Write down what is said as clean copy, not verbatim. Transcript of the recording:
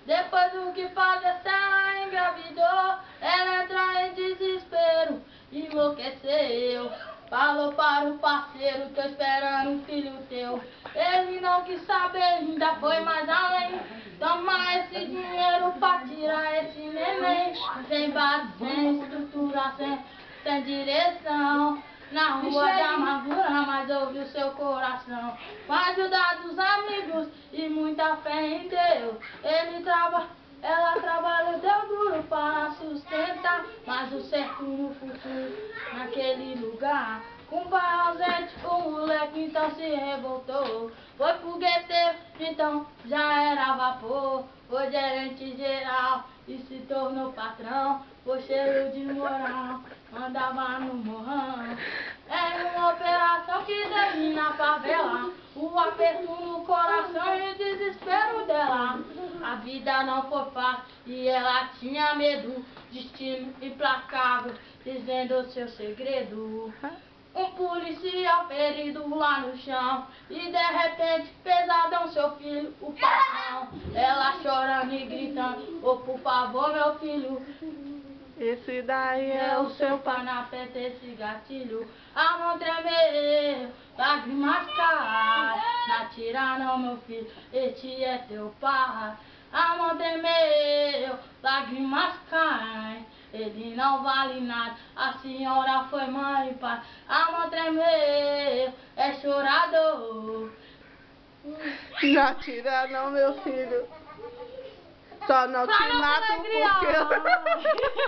Depois do que fazer se ela engravidou, ela entra em desespero, enlouqueceu. Falou para o parceiro, tô esperando um filho teu. Ele não quis saber, ainda foi mais além. Toma esse dinheiro pra tirar esse neném. Sem base, sem estrutura, sem direção. Na rua da amargura, mas ouve o seu coração. Com a ajuda dos amigos e muita fé em Deus, ela trabalha, deu duro para sustentar, mas o certo no futuro, naquele lugar. Com pai ausente, o moleque então se revoltou. Foi fogueteiro, então já era vapor. Foi gerente geral e se tornou patrão. Foi cheio de moral, andava no morrão. Era uma operação que deu na favela. O aperto no coração e o desespero dela. A vida não foi fácil e ela tinha medo. Destino implacável, dizendo o seu segredo. Um policial ferido lá no chão e de repente pesadão seu filho, o patrão. Ela chorando e gritando, oh por favor meu filho, esse daí é o seu pai. Na peta esse gatilho, a mão tremeu, lágrimas caem. Não atira não meu filho, este é teu pai. A mão tremeu, lágrimas caem. Ele não vale nada, a senhora foi mãe e pai. A mão tremeu, é chorador. Não atira não meu filho, só não te mato porque